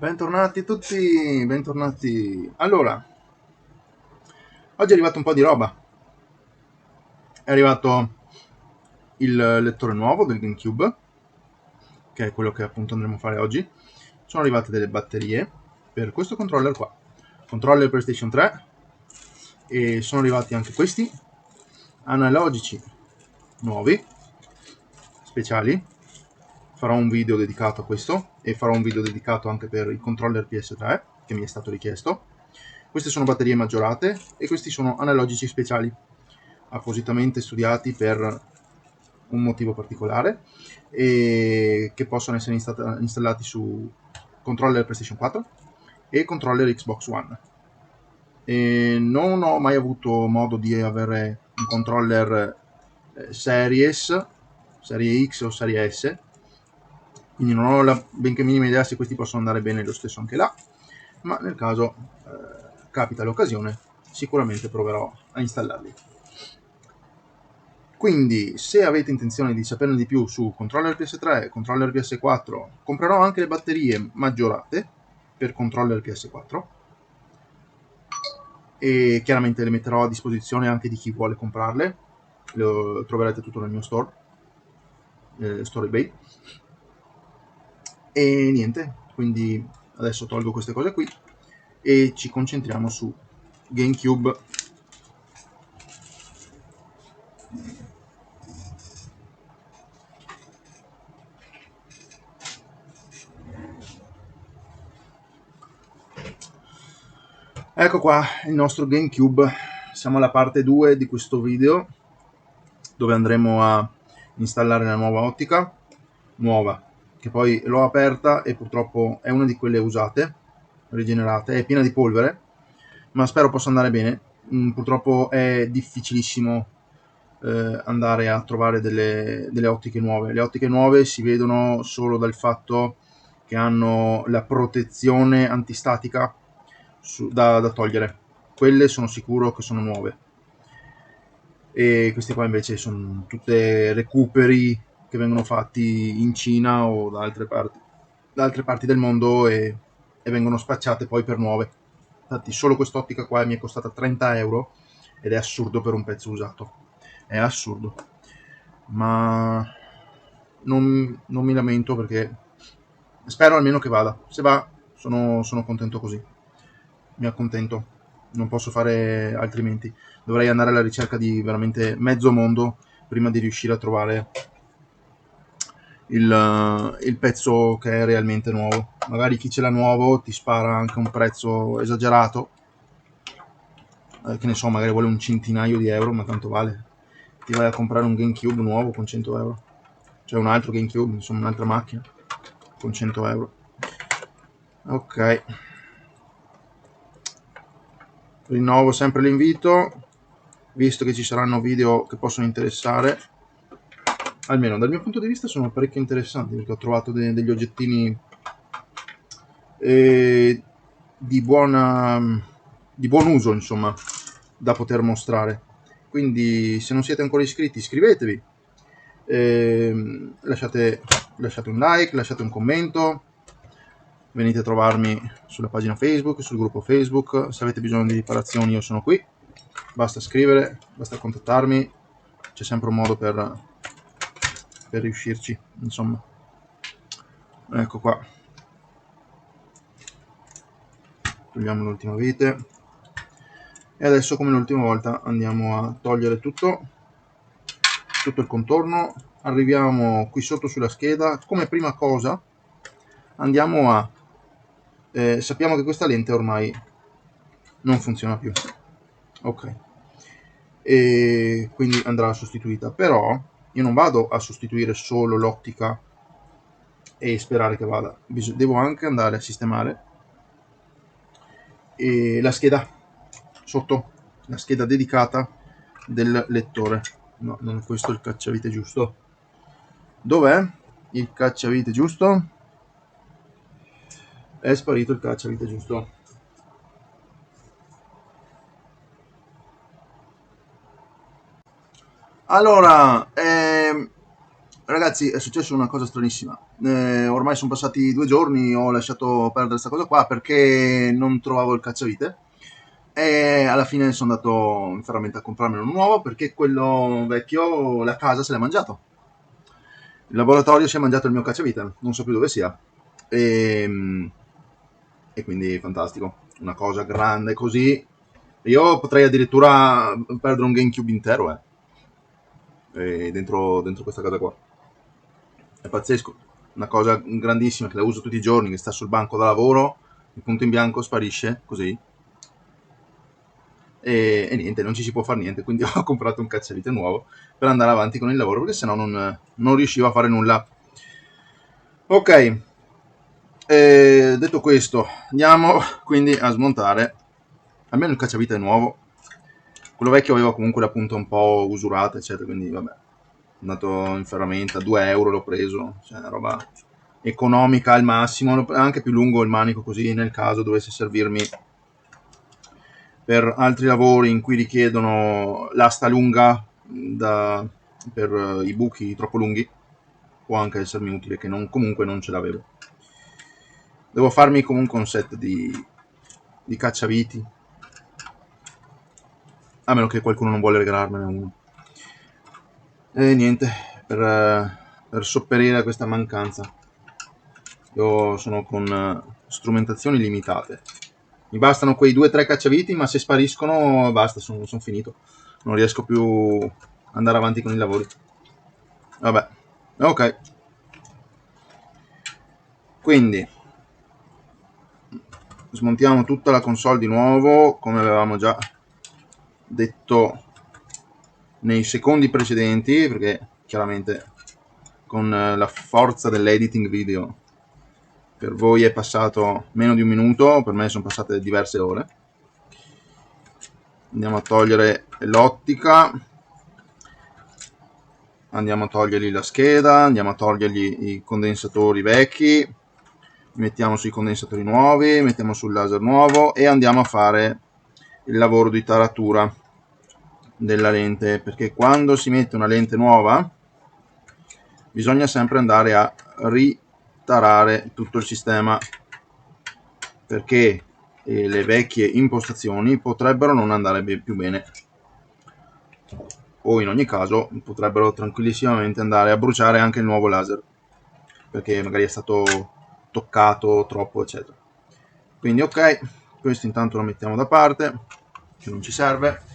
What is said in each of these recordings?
Bentornati tutti, bentornati. Allora, oggi è arrivato un po' di roba. È arrivato il lettore nuovo del GameCube, che è quello che appunto andremo a fare oggi. Sono arrivate delle batterie per questo controller qua. Controller PlayStation 3. E sono arrivati anche questi analogici nuovi, speciali. Farò un video dedicato a questo e farò un video dedicato anche per il controller PS3 che mi è stato richiesto. Queste sono batterie maggiorate e questi sono analogici speciali, appositamente studiati per un motivo particolare e che possono essere installati su controller PlayStation 4 e controller Xbox One. E non ho mai avuto modo di avere un controller Series, Serie X o Serie S, quindi non ho la benché minima idea se questi possono andare bene lo stesso anche là, ma nel caso capita l'occasione sicuramente proverò a installarli. Quindi se avete intenzione di saperne di più su controller PS3 e controller PS4, comprerò anche le batterie maggiorate per controller PS4 e chiaramente le metterò a disposizione anche di chi vuole comprarle. Lo troverete tutto nel mio store, store eBay. E niente, quindi adesso tolgo queste cose qui e ci concentriamo su GameCube. Ecco qua il nostro GameCube. Siamo alla parte 2 di questo video dove andremo a installare la nuova ottica nuova, che poi l'ho aperta e purtroppo è una di quelle usate, rigenerate, è piena di polvere, ma spero possa andare bene. Purtroppo è difficilissimo andare a trovare delle ottiche nuove. Le ottiche nuove si vedono solo dal fatto che hanno la protezione antistatica da togliere. Quelle sono sicuro che sono nuove. E questi qua invece sono tutte recuperi che vengono fatti in Cina o da altre parti del mondo e vengono spacciate poi per nuove. Infatti solo quest'ottica qua mi è costata 30 euro ed è assurdo per un pezzo usato. È assurdo. Ma non mi lamento perché spero almeno che vada. Se va sono contento così. Mi accontento. Non posso fare altrimenti. Dovrei andare alla ricerca di veramente mezzo mondo prima di riuscire a trovare il pezzo che è realmente nuovo. Magari chi ce l'ha nuovo ti spara anche un prezzo esagerato, che ne so, magari vuole un centinaio di euro, ma tanto vale. Ti vai a comprare un GameCube nuovo con 100 euro, cioè un altro GameCube, insomma un'altra macchina con 100 euro. Ok, rinnovo sempre l'invito, visto che ci saranno video che possono interessare. Almeno dal mio punto di vista sono parecchio interessanti perché ho trovato degli oggettini di di buon uso, insomma, da poter mostrare. Quindi se non siete ancora iscritti iscrivetevi, lasciate un like, lasciate un commento, venite a trovarmi sulla pagina Facebook, sul gruppo Facebook. Se avete bisogno di riparazioni io sono qui, basta scrivere, basta contattarmi, c'è sempre un modo per riuscirci, insomma. Ecco qua, togliamo l'ultima vite e adesso come l'ultima volta andiamo a togliere tutto il contorno. Arriviamo qui sotto sulla scheda. Come prima cosa andiamo a sappiamo che questa lente ormai non funziona più, ok, e quindi andrà sostituita. Però io non vado a sostituire solo l'ottica e sperare che vada, devo anche andare a sistemare la scheda sotto, la scheda dedicata del lettore. No, non è questo il cacciavite giusto. Dov'è il cacciavite giusto? È sparito il cacciavite giusto. Allora, ragazzi, Ragazzi, è successa una cosa stranissima. Ormai sono passati 2 giorni, ho lasciato perdere questa cosa qua perché non trovavo il cacciavite e alla fine sono andato in ferramenta a comprarmene uno nuovo perché quello vecchio, la casa se l'ha mangiato. Il laboratorio si è mangiato il mio cacciavite, non so più dove sia. E, e quindi fantastico. Una cosa grande così. Io potrei addirittura perdere un GameCube intero, dentro questa casa qua. È pazzesco. Una cosa grandissima che la uso tutti i giorni, che sta sul banco da lavoro, il punto in bianco sparisce così. E niente, non ci si può fare niente, quindi ho comprato un cacciavite nuovo per andare avanti con il lavoro, perché sennò non riuscivo a fare nulla. Ok, detto questo, andiamo quindi a smontare. Almeno il cacciavite è nuovo. Quello vecchio aveva comunque la punta un po' usurata, eccetera, quindi vabbè. Andato in ferramenta, 2 euro l'ho preso, cioè una roba economica al massimo, anche più lungo il manico, così nel caso dovesse servirmi per altri lavori in cui richiedono l'asta lunga per i buchi troppo lunghi, può anche essermi utile, che comunque non ce l'avevo. Devo farmi comunque un set di cacciaviti, a meno che qualcuno non vuole regalarmene uno. E niente, per sopperire a questa mancanza io sono con strumentazioni limitate. Mi bastano quei 2-3 cacciaviti, ma se spariscono basta, sono finito. Non riesco più ad andare avanti con i lavori. Vabbè, ok. Quindi smontiamo tutta la console di nuovo, come avevamo già detto nei secondi precedenti, perché chiaramente con la forza dell'editing video per voi è passato meno di un minuto, per me sono passate diverse ore. Andiamo a togliere l'ottica, andiamo a togliergli la scheda, andiamo a togliergli i condensatori vecchi, mettiamo sui condensatori nuovi, mettiamo sul laser nuovo e andiamo a fare il lavoro di taratura della lente, perché quando si mette una lente nuova bisogna sempre andare a ritarare tutto il sistema, perché le vecchie impostazioni potrebbero non andare più bene, o in ogni caso potrebbero tranquillissimamente andare a bruciare anche il nuovo laser, perché magari è stato toccato troppo, eccetera. Quindi ok, questo intanto lo mettiamo da parte, che non ci serve.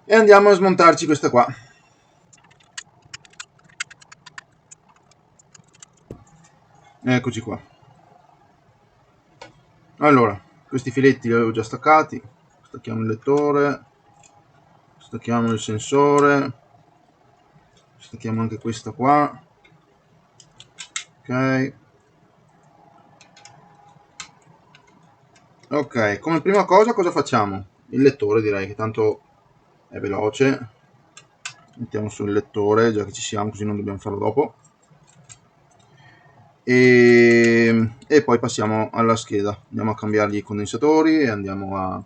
E andiamo a smontarci questa qua. Eccoci qua. Allora, questi filetti li avevo già staccati. Stacchiamo il lettore, stacchiamo il sensore, stacchiamo anche questa qua. Ok. Ok, come prima cosa facciamo? Il lettore, direi che tanto è veloce. Mettiamo sul lettore, già che ci siamo, così non dobbiamo farlo dopo. E poi passiamo alla scheda, andiamo a cambiargli i condensatori e andiamo a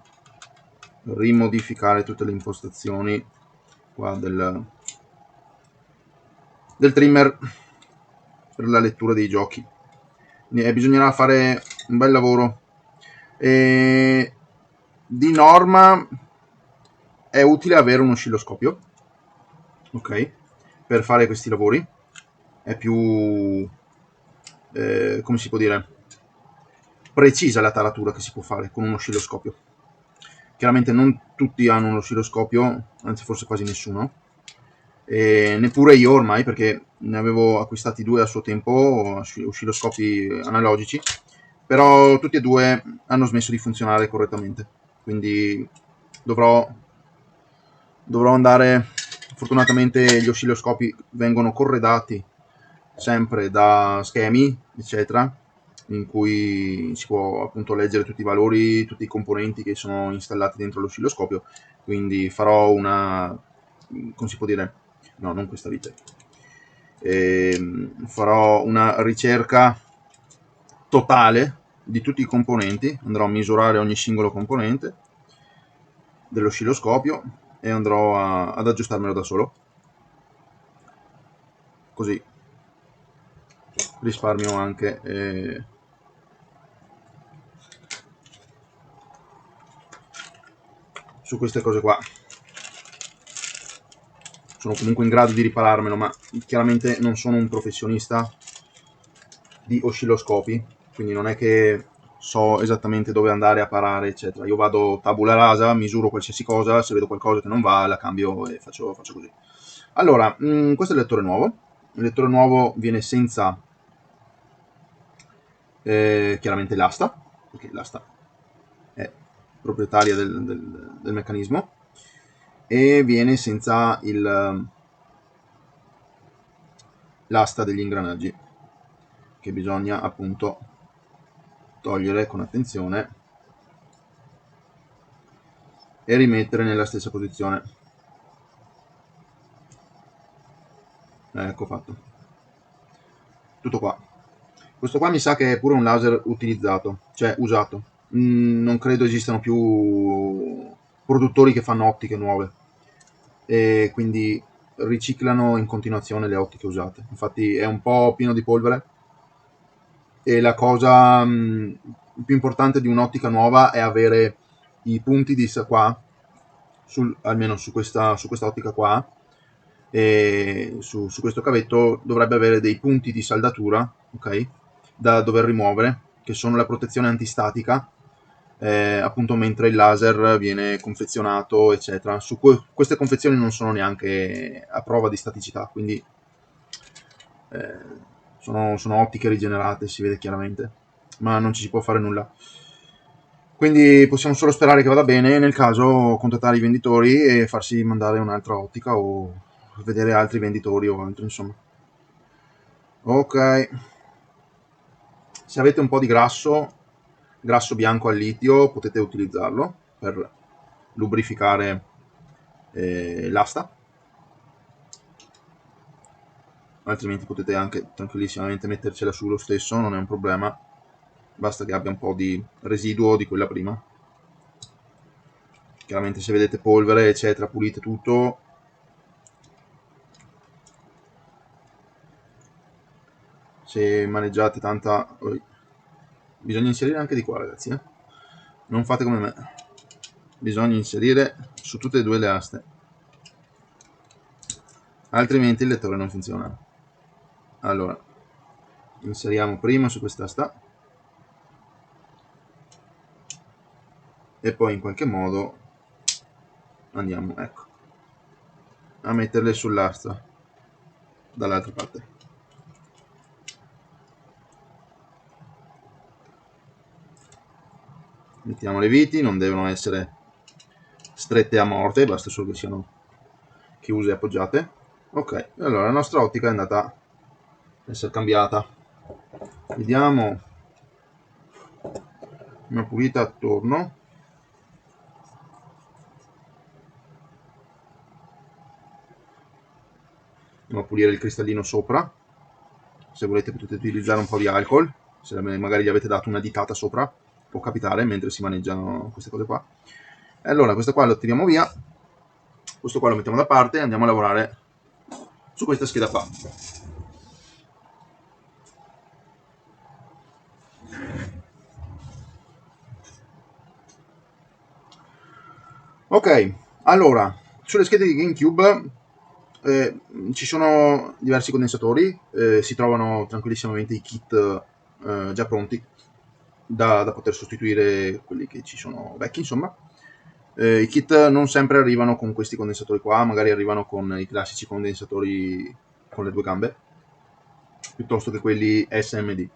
rimodificare tutte le impostazioni qua del trimmer per la lettura dei giochi. Bisognerà fare un bel lavoro. Di norma è utile avere un oscilloscopio, ok, per fare questi lavori. È più come si può dire, precisa la taratura che si può fare con un oscilloscopio. Chiaramente non tutti hanno un oscilloscopio, anzi forse quasi nessuno, e neppure io ormai, perché ne avevo acquistati 2 a suo tempo, oscilloscopi analogici, però tutti e 2 hanno smesso di funzionare correttamente, quindi dovrò andare. Fortunatamente gli oscilloscopi vengono corredati sempre da schemi, eccetera, in cui si può appunto leggere tutti i valori, tutti i componenti che sono installati dentro l'oscilloscopio. Quindi farò una, come si può dire, no, non questa vite, farò una ricerca totale di tutti i componenti, andrò a misurare ogni singolo componente dell'oscilloscopio e andrò ad aggiustarmelo da solo, così risparmio anche su queste cose qua. Sono comunque in grado di ripararmelo, ma chiaramente non sono un professionista di oscilloscopi, quindi non è che so esattamente dove andare a parare, eccetera. Io vado tabula rasa, misuro qualsiasi cosa, se vedo qualcosa che non va la cambio e faccio così. Allora, questo è il lettore nuovo. Il lettore nuovo viene senza chiaramente l'asta, perché l'asta è proprietaria del meccanismo, e viene senza l'asta degli ingranaggi, che bisogna appunto togliere con attenzione e rimettere nella stessa posizione. Ecco fatto. Tutto qua. Questo qua mi sa che è pure un laser utilizzato, cioè usato. Non credo esistano più produttori che fanno ottiche nuove e quindi riciclano in continuazione le ottiche usate. Infatti è un po' pieno di polvere e la cosa più importante di un'ottica nuova è avere i punti di qua, almeno su questa ottica qua, e su questo cavetto dovrebbe avere dei punti di saldatura, ok, da dover rimuovere, che sono la protezione antistatica, appunto mentre il laser viene confezionato, eccetera. Queste confezioni non sono neanche a prova di staticità, quindi sono ottiche rigenerate, si vede chiaramente, ma non ci si può fare nulla. Quindi possiamo solo sperare che vada bene, nel caso contattare i venditori e farsi mandare un'altra ottica o vedere altri venditori o altro, insomma. Ok, se avete un po' di grasso bianco al litio, potete utilizzarlo per lubrificare l'asta, altrimenti potete anche tranquillissimamente mettercela su lo stesso, non è un problema, basta che abbia un po' di residuo di quella prima. Chiaramente se vedete polvere eccetera, pulite tutto. Se maneggiate tanta, bisogna inserire anche di qua, ragazzi, non fate come me, bisogna inserire su tutte e due le aste, altrimenti il lettore non funziona. Allora inseriamo prima su quest'asta e poi in qualche modo andiamo, ecco, a metterle sull'asta dall'altra parte. Mettiamo le viti, non devono essere strette a morte, basta solo che siano chiuse e appoggiate. Ok, allora la nostra ottica è andata a essere cambiata. Vediamo una pulita attorno. Andiamo a pulire il cristallino sopra. Se volete potete utilizzare un po' di alcol, se magari gli avete dato una ditata sopra, può capitare mentre si maneggiano queste cose qua. E allora questo qua lo tiriamo via, questo qua lo mettiamo da parte e andiamo a lavorare su questa scheda qua. Ok, allora sulle schede di GameCube ci sono diversi condensatori, si trovano tranquillissimamente i kit già pronti da poter sostituire quelli che ci sono vecchi, insomma. I kit non sempre arrivano con questi condensatori qua, magari arrivano con i classici condensatori con le due gambe, piuttosto che quelli SMD.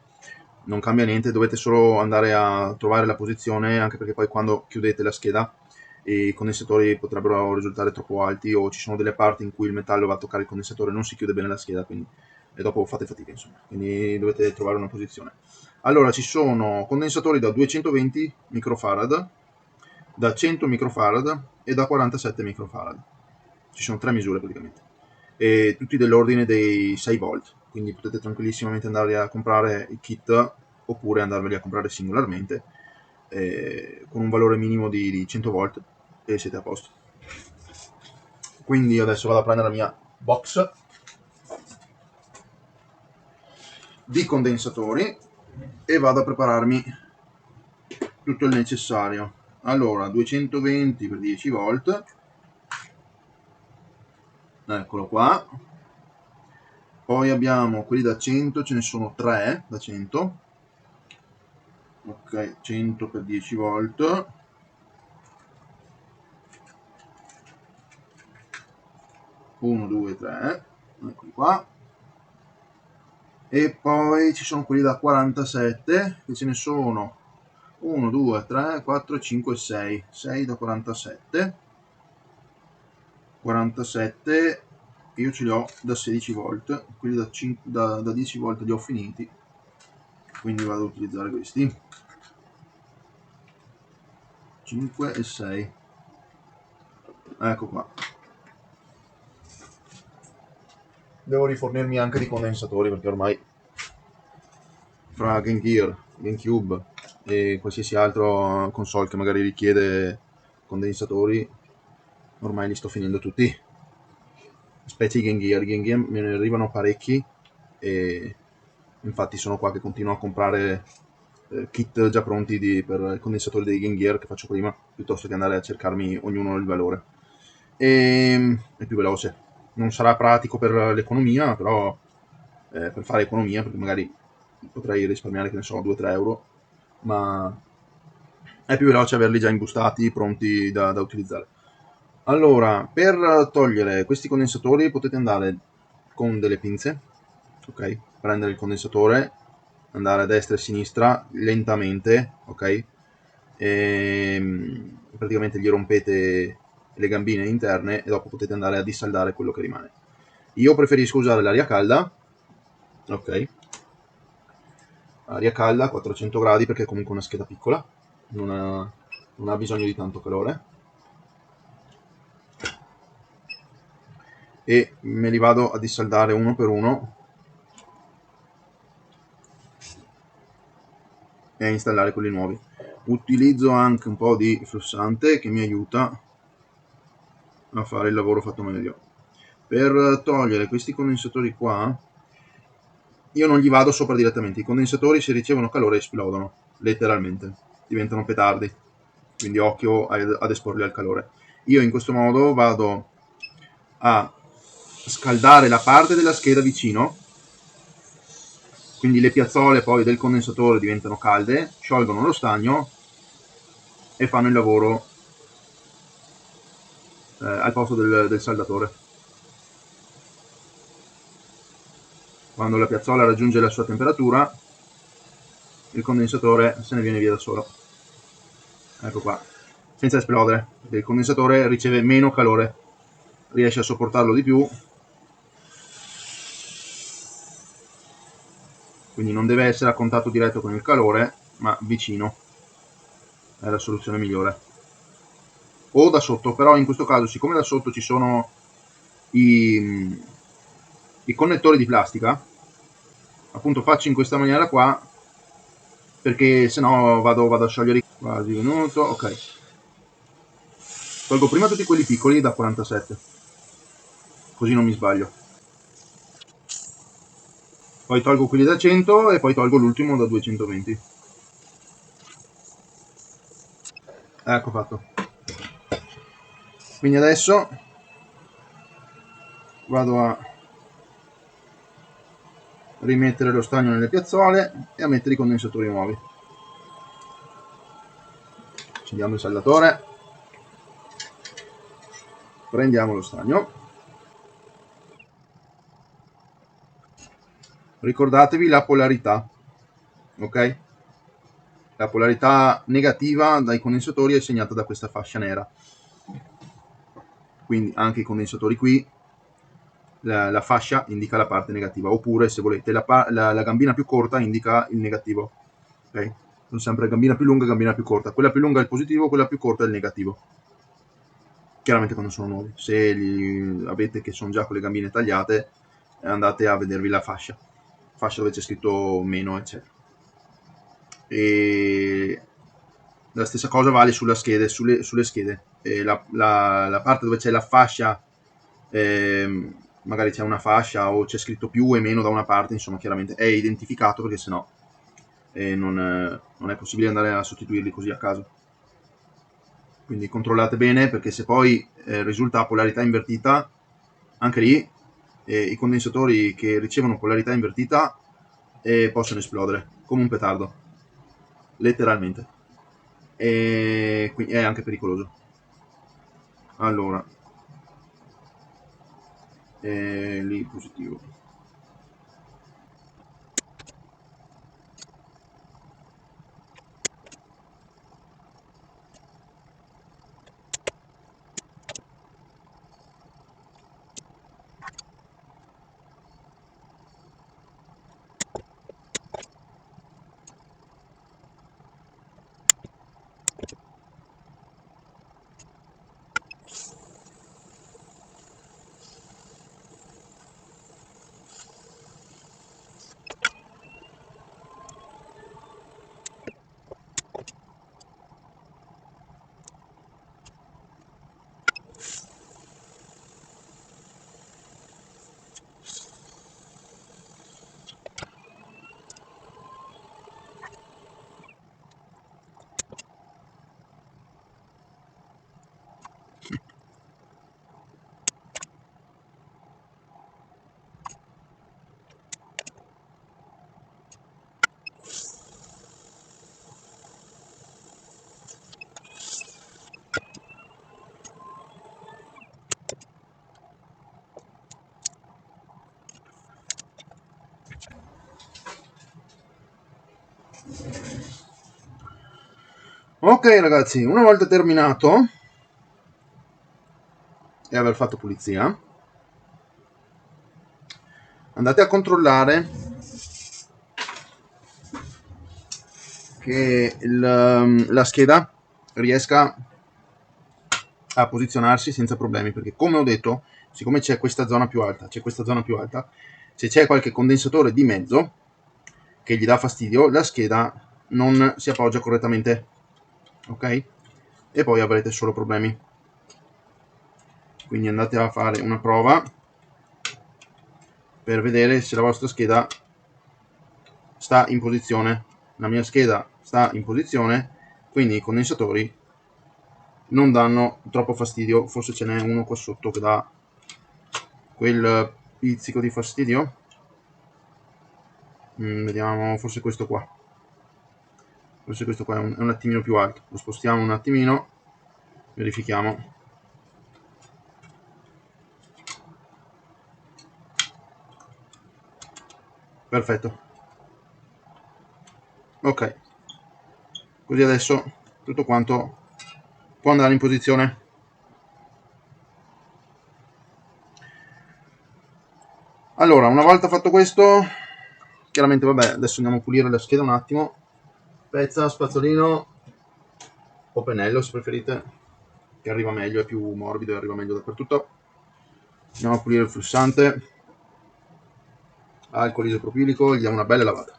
Non cambia niente, dovete solo andare a trovare la posizione, anche perché poi quando chiudete la scheda i condensatori potrebbero risultare troppo alti o ci sono delle parti in cui il metallo va a toccare il condensatore e non si chiude bene la scheda, quindi, e dopo fate fatica, insomma, quindi dovete trovare una posizione. Allora ci sono condensatori da 220 microfarad, da 100 microfarad e da 47 microfarad, ci sono tre misure praticamente, e tutti dell'ordine dei 6 volt, quindi potete tranquillissimamente andare a comprare il kit oppure andarveli a comprare singolarmente con un valore minimo di 100 volt e siete a posto. Quindi adesso vado a prendere la mia box di condensatori e vado a prepararmi tutto il necessario. Allora, 220 per 10 volt, eccolo qua. Poi abbiamo quelli da 100, ce ne sono 3 da 100. Ok, 100 per 10 volt. Uno, due, tre, eccoli qua. E poi ci sono quelli da 47, che ce ne sono 1, 2, 3, 4, 5, 6. 6 da 47. 47, io ce li ho da 16 volt, quelli da 10 volt li ho finiti, quindi vado ad utilizzare questi. 5 e 6. Ecco qua. Devo rifornirmi anche di condensatori perché ormai fra Game Gear, GameCube e qualsiasi altro console che magari richiede condensatori, ormai li sto finendo tutti. Specie i Game Gear me ne arrivano parecchi e infatti sono qua che continuo a comprare kit già pronti per il condensatore dei Game Gear che faccio prima, piuttosto che andare a cercarmi ognuno il valore. E è più veloce. Non sarà pratico per l'economia, però per fare economia, perché magari potrei risparmiare, che ne so, 2-3 euro, ma è più veloce averli già imbustati, pronti da utilizzare. Allora, per togliere questi condensatori potete andare con delle pinze, ok? Prendere il condensatore, andare a destra e a sinistra lentamente, ok? E praticamente gli rompete le gambine interne e dopo potete andare a dissaldare quello che rimane. Io preferisco usare l'aria calda, ok? Aria calda, 400 gradi, perché è comunque una scheda piccola, non ha bisogno di tanto calore. E me li vado a dissaldare uno per uno e a installare quelli nuovi. Utilizzo anche un po' di flussante che mi aiuta a fare il lavoro fatto meglio. Per togliere questi condensatori qua, io non gli vado sopra direttamente. I condensatori, se ricevono calore, esplodono, letteralmente, diventano petardi, quindi occhio ad esporli al calore. Io in questo modo vado a scaldare la parte della scheda vicino, quindi le piazzole poi del condensatore diventano calde, sciolgono lo stagno e fanno il lavoro al posto del saldatore. Quando la piazzola raggiunge la sua temperatura, il condensatore se ne viene via da solo. Ecco qua, senza esplodere, perché il condensatore riceve meno calore, riesce a sopportarlo di più, quindi non deve essere a contatto diretto con il calore, ma vicino. È la soluzione migliore. O da sotto, però in questo caso, siccome da sotto ci sono i connettori di plastica, appunto faccio in questa maniera qua, perché se no vado a sciogliere quasi un minuto. Ok, tolgo prima tutti quelli piccoli da 47, così non mi sbaglio, poi tolgo quelli da 100 e poi tolgo l'ultimo da 220. Ecco fatto. Quindi adesso vado a rimettere lo stagno nelle piazzole e a mettere i condensatori nuovi. Accendiamo il saldatore, prendiamo lo stagno, ricordatevi la polarità, ok? La polarità negativa dai condensatori è segnata da questa fascia nera, quindi anche i condensatori qui la fascia indica la parte negativa, oppure se volete la gambina più corta indica il negativo, ok? Sono sempre gambina più lunga, gambina più corta, quella più lunga è il positivo, quella più corta è il negativo, chiaramente quando sono nuovi. Se li avete che sono già con le gambine tagliate, andate a vedervi la fascia dove c'è scritto meno eccetera. E la stessa cosa vale sulle schede, la parte dove c'è la fascia magari c'è una fascia o c'è scritto più e meno da una parte, insomma chiaramente è identificato, perché sennò non è possibile andare a sostituirli così a caso. Quindi controllate bene, perché se poi risulta polarità invertita, anche lì i condensatori che ricevono polarità invertita possono esplodere come un petardo, letteralmente, e quindi è anche pericoloso. Allora, lì positivo. Ok ragazzi, una volta terminato e aver fatto pulizia, andate a controllare che la scheda riesca a posizionarsi senza problemi, perché come ho detto, siccome c'è questa zona più alta, se c'è qualche condensatore di mezzo che gli dà fastidio, la scheda non si appoggia correttamente, ok? E poi avrete solo problemi. Quindi andate a fare una prova per vedere se la vostra scheda sta in posizione. La mia scheda sta in posizione, quindi i condensatori non danno troppo fastidio. Forse ce n'è uno qua sotto che dà quel pizzico di fastidio. Vediamo, forse questo qua è un attimino più alto. Lo spostiamo un attimino, verifichiamo. Perfetto, ok, così adesso tutto quanto può andare in posizione. Allora, una volta fatto questo, chiaramente vabbè, adesso andiamo a pulire la scheda un attimo. Spezza, spazzolino o pennello se preferite, che arriva meglio, è più morbido e arriva meglio dappertutto. Andiamo a pulire il flussante, alcol isopropilico, gli diamo una bella lavata.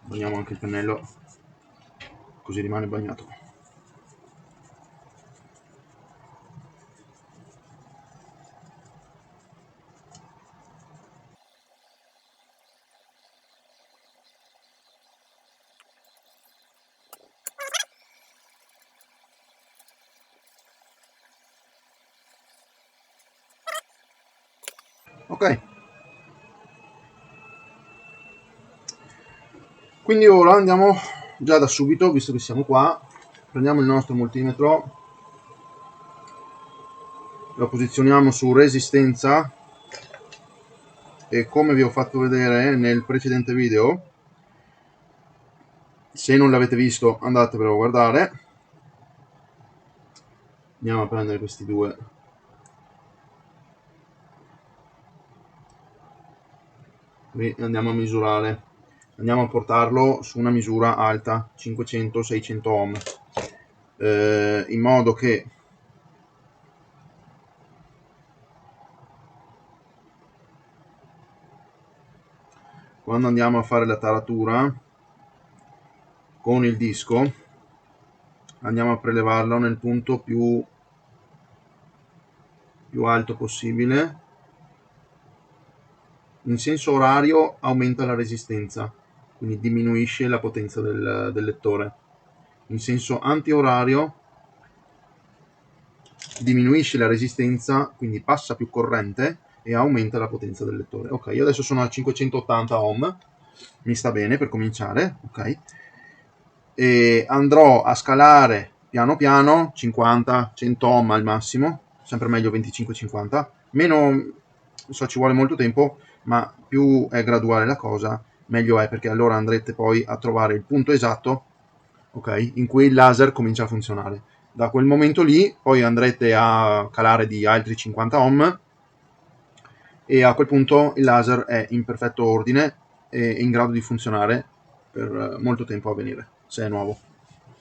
Bagniamo anche il pennello, così rimane bagnato. Ok, quindi ora andiamo già da subito, visto che siamo qua, prendiamo il nostro multimetro, lo posizioniamo su resistenza e come vi ho fatto vedere nel precedente video, se non l'avete visto andatevelo a guardare. Andiamo a prendere questi due, e andiamo a misurare, andiamo a portarlo su una misura alta, 500-600 ohm, in modo che quando andiamo a fare la taratura con il disco andiamo a prelevarlo nel punto più alto possibile. In senso orario aumenta la resistenza, quindi diminuisce la potenza del lettore. In senso antiorario diminuisce la resistenza, quindi passa più corrente e aumenta la potenza del lettore. Ok, io adesso sono a 580 ohm, mi sta bene per cominciare, ok? E andrò a scalare piano piano, 50, 100 ohm al massimo, sempre meglio 25-50, meno, so ci vuole molto tempo, ma più è graduale la cosa, meglio è, perché allora andrete poi a trovare il punto esatto, ok, in cui il laser comincia a funzionare. Da quel momento lì poi andrete a calare di altri 50 ohm e a quel punto il laser è in perfetto ordine e in grado di funzionare per molto tempo a venire, se è nuovo.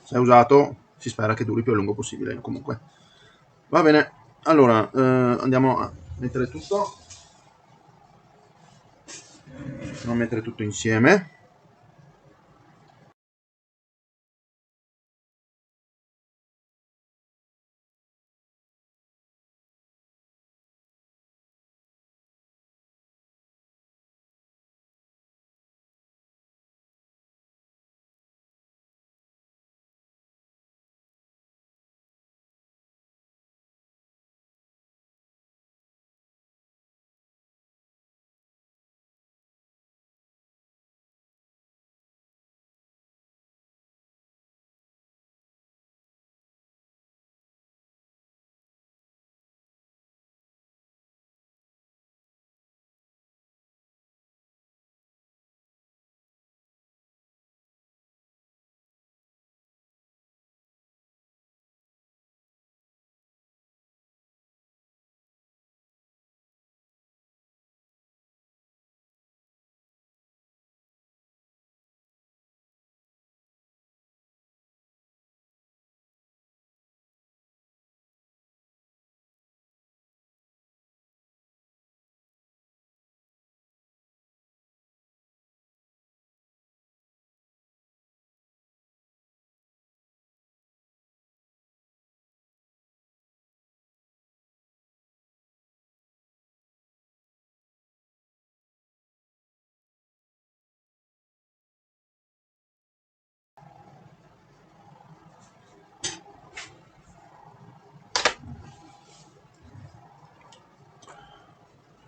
Se è usato si spera che duri più a lungo possibile comunque. Va bene, allora andiamo a mettere tutto, andiamo a mettere tutto insieme.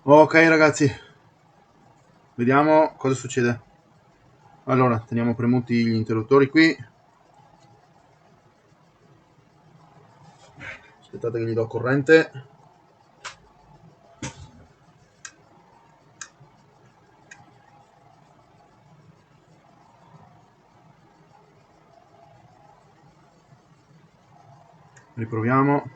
Ok ragazzi, vediamo cosa succede. Allora, teniamo premuti gli interruttori qui. Aspettate che gli do corrente. Riproviamo.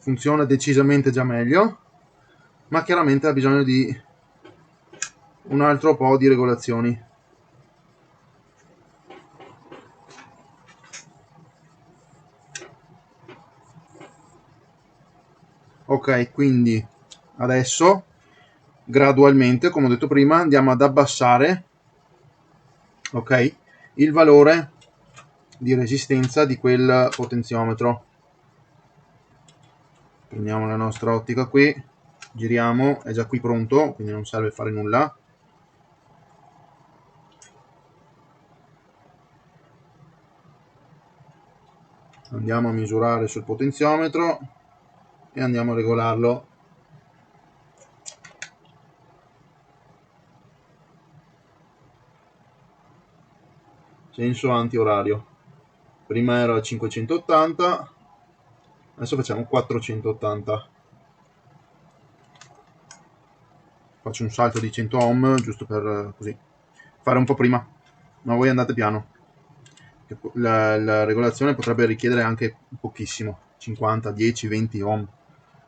Funziona decisamente già meglio, ma chiaramente ha bisogno di un altro po' di regolazioni. Ok, quindi adesso gradualmente, come ho detto prima, andiamo ad abbassare, ok, il valore di resistenza di quel potenziometro. Prendiamo la nostra ottica qui, giriamo, è già qui pronto, quindi non serve fare nulla. Andiamo a misurare sul potenziometro e andiamo a regolarlo. Senso antiorario. Prima era a 580, adesso facciamo 480. Faccio un salto di 100 ohm giusto per così fare un po' prima, ma voi andate piano. La regolazione potrebbe richiedere anche pochissimo, 50, 10, 20 ohm,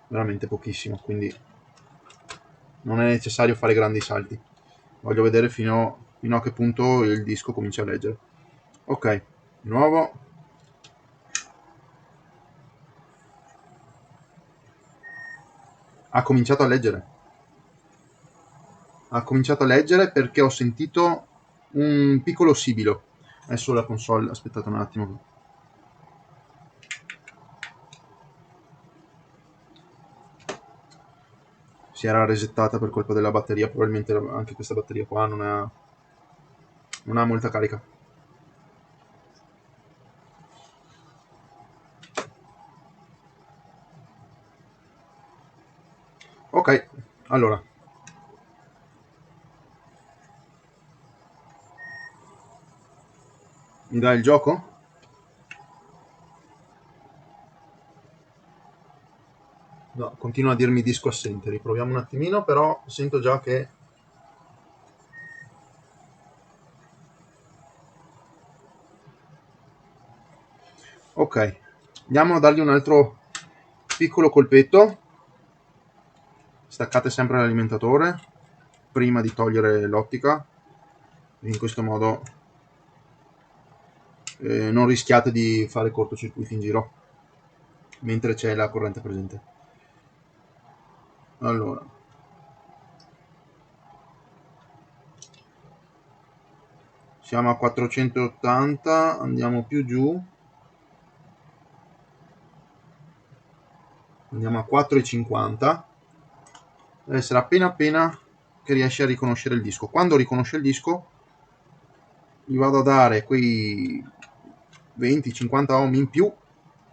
veramente pochissimo, quindi non è necessario fare grandi salti. Voglio vedere fino a che punto il disco comincia a leggere. Ok, di nuovo. Ha cominciato a leggere. ha cominciato a leggere perché ho sentito un piccolo sibilo. Adesso la console, aspettate un attimo. Si era resettata per colpa della batteria, probabilmente anche questa batteria qua non ha molta carica. Ok, allora. Mi dai il gioco? No, continua a dirmi disco assente, riproviamo un attimino, però sento già che... Ok, andiamo a dargli un altro piccolo colpetto. Staccate sempre l'alimentatore prima di togliere l'ottica, in questo modo non rischiate di fare cortocircuiti in giro mentre c'è la corrente presente. Allora, siamo a 480, andiamo più giù, andiamo a 4,50. Deve essere appena che riesce a riconoscere il disco. Quando riconosce il disco gli vado a dare quei 20-50 ohm in più,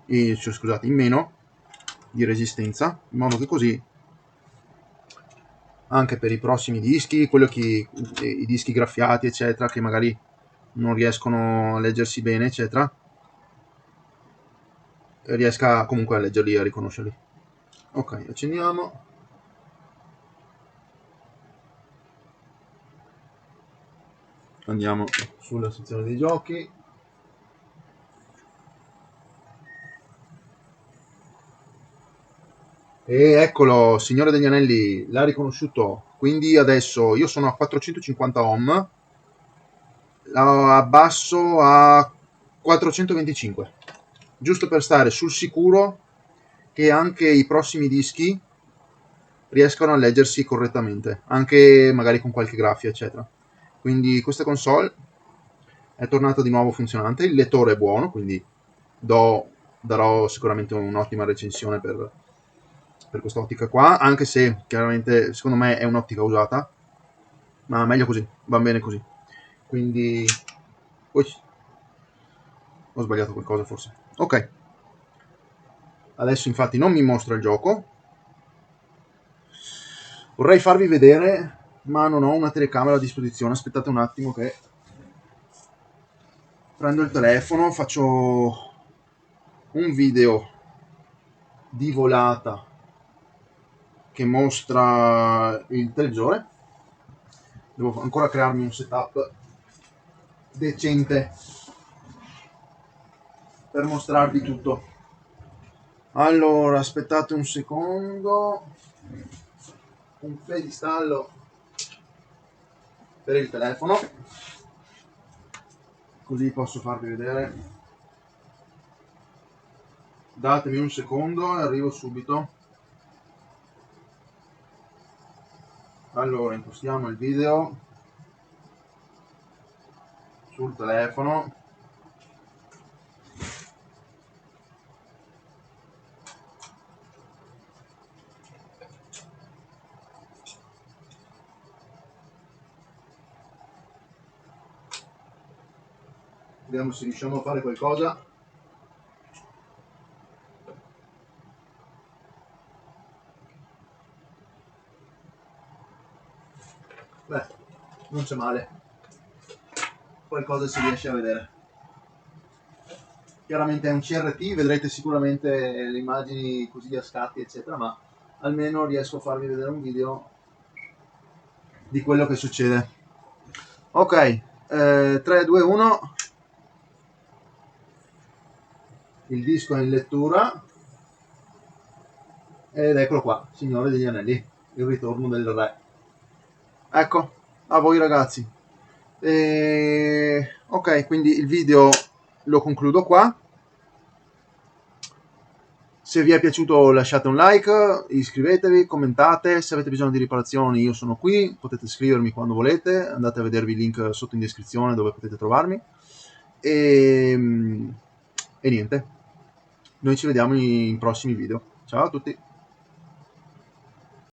cioè, scusate, in meno di resistenza, in modo che così anche per i prossimi dischi, i dischi graffiati eccetera, che magari non riescono a leggersi bene eccetera, riesca comunque a leggerli e a riconoscerli. Ok, accendiamo. Andiamo sulla sezione dei giochi. E eccolo, Signore degli Anelli, l'ha riconosciuto. Quindi adesso io sono a 450 ohm, la abbasso a 425, giusto per stare sul sicuro che anche i prossimi dischi riescano a leggersi correttamente, anche magari con qualche graffia, eccetera. Quindi questa console è tornata di nuovo funzionante, il lettore è buono, quindi darò sicuramente un'ottima recensione per questa ottica qua, anche se chiaramente secondo me è un'ottica usata, ma meglio così, va bene così. Quindi poi ho sbagliato qualcosa forse. Ok, adesso infatti non mi mostra il gioco. Vorrei farvi vedere, ma non ho una telecamera a disposizione. Aspettate un attimo che prendo il telefono, faccio un video di volata che mostra il televisore. Devo ancora crearmi un setup decente per mostrarvi tutto. Allora, aspettate un secondo. Un pedistallo per il telefono, così posso farvi vedere. Datemi un secondo e arrivo subito. Allora, impostiamo il video sul telefono. Vediamo se riusciamo a fare qualcosa. Beh, non c'è male. Qualcosa si riesce a vedere. Chiaramente è un CRT, vedrete sicuramente le immagini così a scatti eccetera, ma almeno riesco a farvi vedere un video di quello che succede. Ok, 3, 2, 1. Il disco è in lettura ed eccolo qua, Signore degli Anelli, il ritorno del re. Ecco, a voi ragazzi. Ok, quindi il video lo concludo qua. Se vi è piaciuto lasciate un like, iscrivetevi, commentate, se avete bisogno di riparazioni io sono qui, potete scrivermi quando volete, andate a vedervi il link sotto in descrizione dove potete trovarmi e niente, noi ci vediamo in prossimi video. Ciao a tutti!